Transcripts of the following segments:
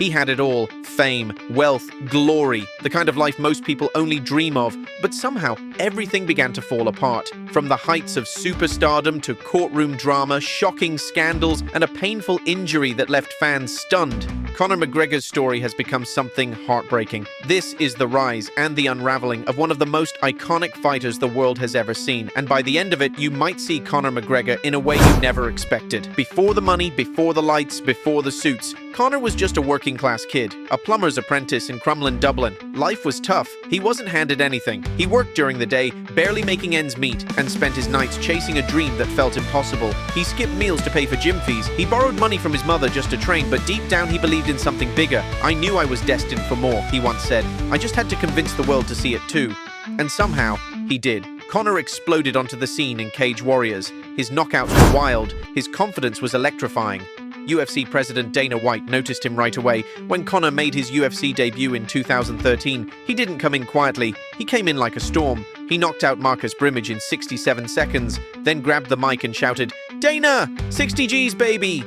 He had it all: fame, wealth, glory, the kind of life most people only dream of. But somehow, everything began to fall apart. From the heights of superstardom to courtroom drama, shocking scandals, and a painful injury that left fans stunned, Conor McGregor's story has become something heartbreaking. This is the rise and the unraveling of one of the most iconic fighters the world has ever seen, and by the end of it, you might see Conor McGregor in a way you never expected. Before the money, before the lights, before the suits, Conor was just a working-class kid, a plumber's apprentice in Crumlin, Dublin. Life was tough. He wasn't handed anything. He worked during the day, barely making ends meet, and spent his nights chasing a dream that felt impossible. He skipped meals to pay for gym fees. He borrowed money from his mother just to train, but deep down he believed in something bigger. "I knew I was destined for more," he once said. "I just had to convince the world to see it too." And somehow, he did. Conor exploded onto the scene in Cage Warriors. His knockouts were wild. His confidence was electrifying. UFC President Dana White noticed him right away. When Conor made his UFC debut in 2013, he didn't come in quietly. He came in like a storm. He knocked out Marcus Brimage in 67 seconds, then grabbed the mic and shouted, "Dana! 60 G's, baby!"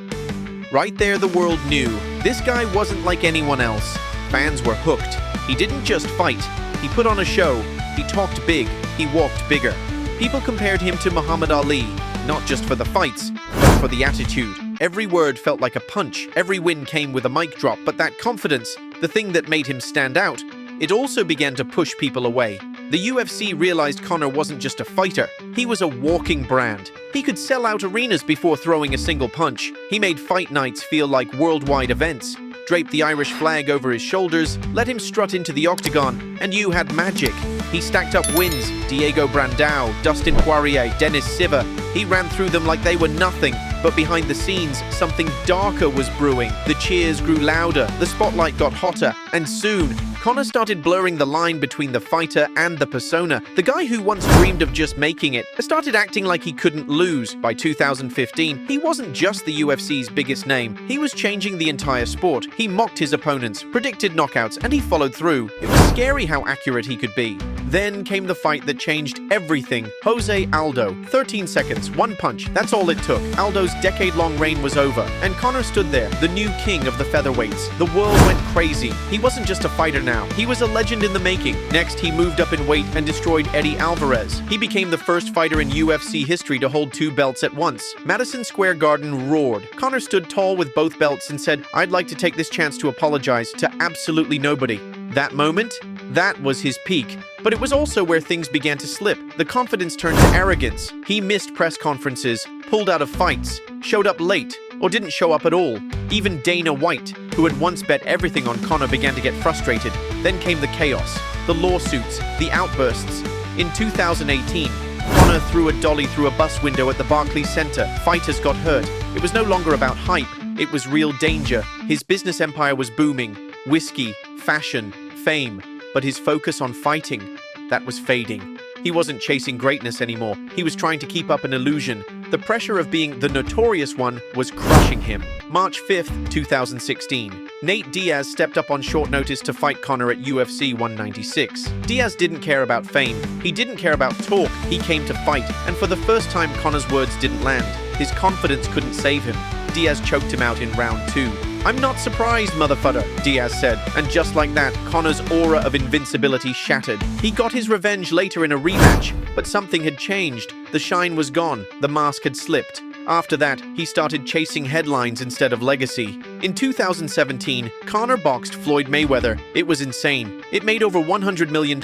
Right there, the world knew. This guy wasn't like anyone else. Fans were hooked. He didn't just fight. He put on a show. He talked big. He walked bigger. People compared him to Muhammad Ali, not just for the fights, but for the attitude. Every word felt like a punch. Every win came with a mic drop, but that confidence, the thing that made him stand out, it also began to push people away. The UFC realized Conor wasn't just a fighter. He was a walking brand. He could sell out arenas before throwing a single punch. He made fight nights feel like worldwide events. Draped the Irish flag over his shoulders, let him strut into the octagon, and you had magic. He stacked up wins: Diego Brandao, Dustin Poirier, Dennis Siver. He ran through them like they were nothing. But behind the scenes, something darker was brewing. The cheers grew louder, the spotlight got hotter, and soon, Conor started blurring the line between the fighter and the persona. The guy who once dreamed of just making it started acting like he couldn't lose. By 2015, he wasn't just the UFC's biggest name. He was changing the entire sport. He mocked his opponents, predicted knockouts, and he followed through. It was scary how accurate he could be. Then came the fight that changed everything. Jose Aldo. 13 seconds, one punch. That's all it took. Aldo's decade-long reign was over, and Conor stood there, the new king of the featherweights. The world went crazy. He wasn't just a fighter now. He was a legend in the making. Next, he moved up in weight and destroyed Eddie Alvarez. He became the first fighter in UFC history to hold 2 belts at once. Madison Square Garden roared. Conor stood tall with both belts and said, "I'd like to take this chance to apologize to absolutely nobody." That moment? That was his peak. But it was also where things began to slip. The confidence turned to arrogance. He missed press conferences, pulled out of fights, showed up late, or didn't show up at all. Even Dana White, who had once bet everything on Conor, began to get frustrated. Then came the chaos, the lawsuits, the outbursts. In 2018, Conor threw a dolly through a bus window at the Barclays Center. Fighters got hurt. It was no longer about hype. It was real danger. His business empire was booming. Whiskey, fashion, fame. But his focus on fighting, that was fading. He wasn't chasing greatness anymore. He was trying to keep up an illusion. The pressure of being the notorious one was crushing him. March 5th, 2016. Nate Diaz stepped up on short notice to fight Conor at UFC 196. Diaz didn't care about fame. He didn't care about talk. He came to fight. And for the first time, Conor's words didn't land. His confidence couldn't save him. Diaz choked him out in round 2. "I'm not surprised, motherfucker," Diaz said. And just like that, Conor's aura of invincibility shattered. He got his revenge later in a rematch, but something had changed. The shine was gone. The mask had slipped. After that, he started chasing headlines instead of legacy. In 2017, Conor boxed Floyd Mayweather. It was insane. It made over $100 million,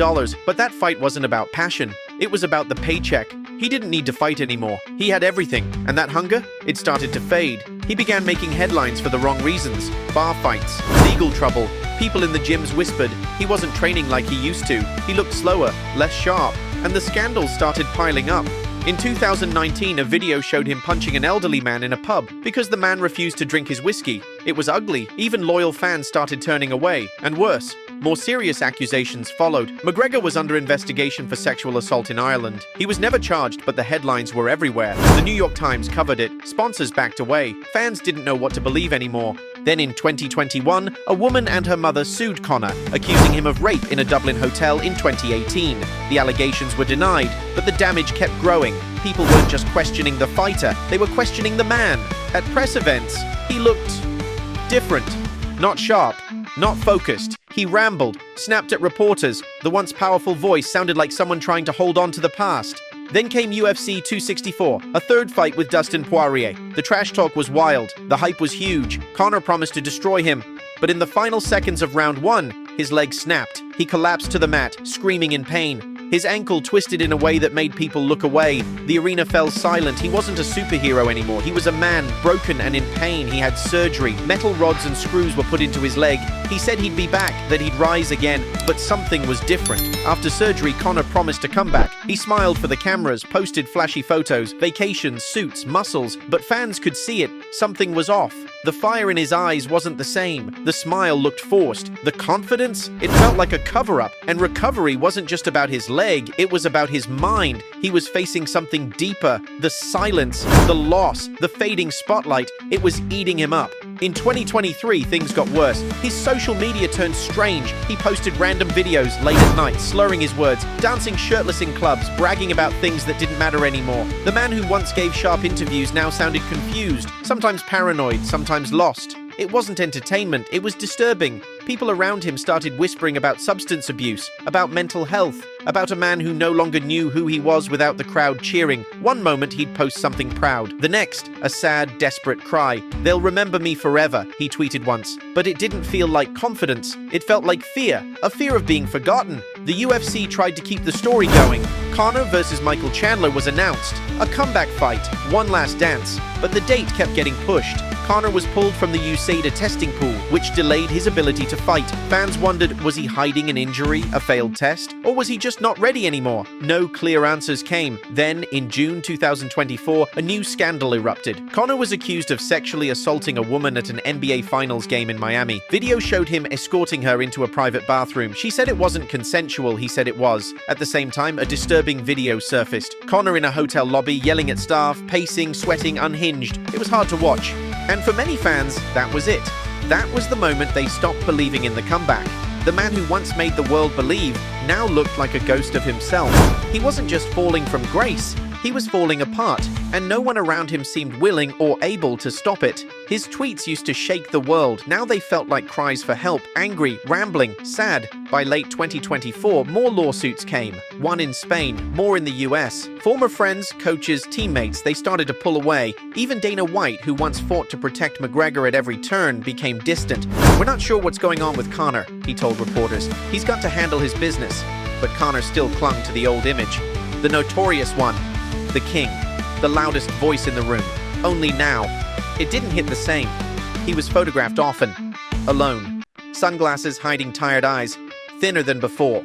but that fight wasn't about passion. It was about the paycheck. He didn't need to fight anymore. He had everything, and that hunger, it started to fade. He began making headlines for the wrong reasons. Bar fights, legal trouble. People in the gyms whispered he wasn't training like he used to. He looked slower, less sharp, and the scandals started piling up. In 2019, a video showed him punching an elderly man in a pub because the man refused to drink his whiskey. It was ugly. Even loyal fans started turning away. And worse, more serious accusations followed. McGregor was under investigation for sexual assault in Ireland. He was never charged, but the headlines were everywhere. The New York Times covered it. Sponsors backed away. Fans didn't know what to believe anymore. Then in 2021, a woman and her mother sued Conor, accusing him of rape in a Dublin hotel in 2018. The allegations were denied, but the damage kept growing. People weren't just questioning the fighter, they were questioning the man. At press events, he looked different. Not sharp, not focused. He rambled, snapped at reporters. The once powerful voice sounded like someone trying to hold on to the past. Then came UFC 264, a third fight with Dustin Poirier. The trash talk was wild. The hype was huge. Conor promised to destroy him. But in the final seconds of round 1, his leg snapped. He collapsed to the mat, screaming in pain. His ankle twisted in a way that made people look away. The arena fell silent. He wasn't a superhero anymore. He was a man, broken and in pain. He had surgery. Metal rods and screws were put into his leg. He said he'd be back, that he'd rise again. But something was different. After surgery, Conor promised to come back. He smiled for the cameras, posted flashy photos, vacations, suits, muscles. But fans could see it. Something was off. The fire in his eyes wasn't the same. The smile looked forced. The confidence? It felt like a cover-up. And recovery wasn't just about his leg, it was about his mind. He was facing something deeper. The silence, the loss, the fading spotlight. It was eating him up. In 2023, things got worse. His social media turned strange. He posted random videos late at night, slurring his words, dancing shirtless in clubs, bragging about things that didn't matter anymore. The man who once gave sharp interviews now sounded confused, sometimes paranoid, sometimes lost. It wasn't entertainment, it was disturbing. People around him started whispering about substance abuse, about mental health, about a man who no longer knew who he was without the crowd cheering. One moment he'd post something proud. The next, a sad, desperate cry. "They'll remember me forever," he tweeted once. But it didn't feel like confidence. It felt like fear, a fear of being forgotten. The UFC tried to keep the story going. Conor versus Michael Chandler was announced. A comeback fight, one last dance. But the date kept getting pushed. Conor was pulled from the USADA testing pool, which delayed his ability to fight. Fans wondered, was he hiding an injury, a failed test? Or was he just not ready anymore? No clear answers came. Then, in June 2024, a new scandal erupted. Conor was accused of sexually assaulting a woman at an NBA Finals game in Miami. Video showed him escorting her into a private bathroom. She said it wasn't consensual, he said it was. At the same time, a disturbing video surfaced. Conor in a hotel lobby, yelling at staff, pacing, sweating, unhinged. It was hard to watch. And for many fans, that was it. That was the moment they stopped believing in the comeback. The man who once made the world believe now looked like a ghost of himself. He wasn't just falling from grace, he was falling apart, and no one around him seemed willing or able to stop it. His tweets used to shake the world. Now they felt like cries for help, angry, rambling, sad. By late 2024, more lawsuits came. One in Spain, more in the US. Former friends, coaches, teammates, they started to pull away. Even Dana White, who once fought to protect McGregor at every turn, became distant. "We're not sure what's going on with Conor," he told reporters. "He's got to handle his business." But Conor still clung to the old image. The notorious one. The king. The loudest voice in the room. Only now, it didn't hit the same. He was photographed often. Alone. Sunglasses hiding tired eyes. Thinner than before.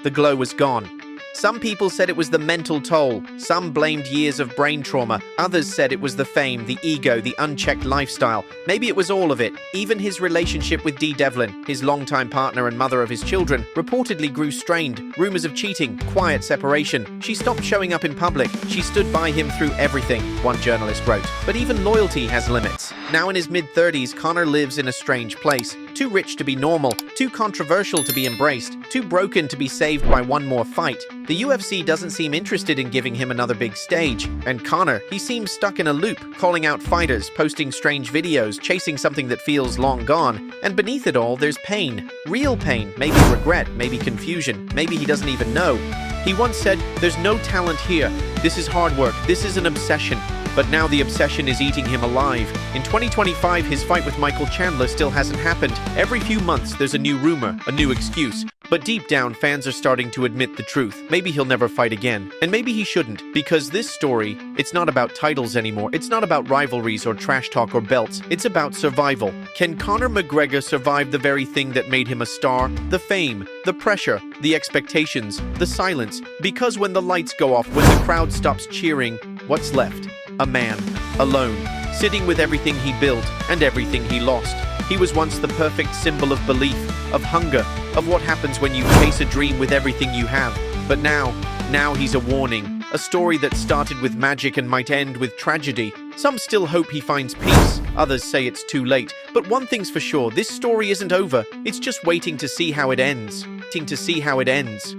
The glow was gone. Some people said it was the mental toll. Some blamed years of brain trauma. Others said it was the fame, the ego, the unchecked lifestyle. Maybe it was all of it. Even his relationship with Dee Devlin, his longtime partner and mother of his children, reportedly grew strained. Rumors of cheating, quiet separation. She stopped showing up in public. She stood by him through everything, one journalist wrote. But even loyalty has limits. Now in his mid-30s, Conor lives in a strange place. Too rich to be normal, too controversial to be embraced, too broken to be saved by one more fight. The UFC doesn't seem interested in giving him another big stage. And Conor, he seems stuck in a loop, calling out fighters, posting strange videos, chasing something that feels long gone. And beneath it all, there's pain. Real pain, maybe regret, maybe confusion, maybe he doesn't even know. He once said, "There's no talent here. This is hard work. This is an obsession." But now the obsession is eating him alive. In 2025, his fight with Michael Chandler still hasn't happened. Every few months, there's a new rumor, a new excuse. But deep down, fans are starting to admit the truth. Maybe he'll never fight again. And maybe he shouldn't, because this story, it's not about titles anymore. It's not about rivalries or trash talk or belts. It's about survival. Can Conor McGregor survive the very thing that made him a star? The fame, the pressure, the expectations, the silence. Because when the lights go off, when the crowd stops cheering, what's left? A man, alone, sitting with everything he built and everything he lost. He was once the perfect symbol of belief, of hunger, of what happens when you chase a dream with everything you have. But now he's a warning. A story that started with magic and might end with tragedy. Some still hope he finds peace. Others say it's too late. But one thing's for sure, this story isn't over. It's just waiting to see how it ends. Waiting to see how it ends.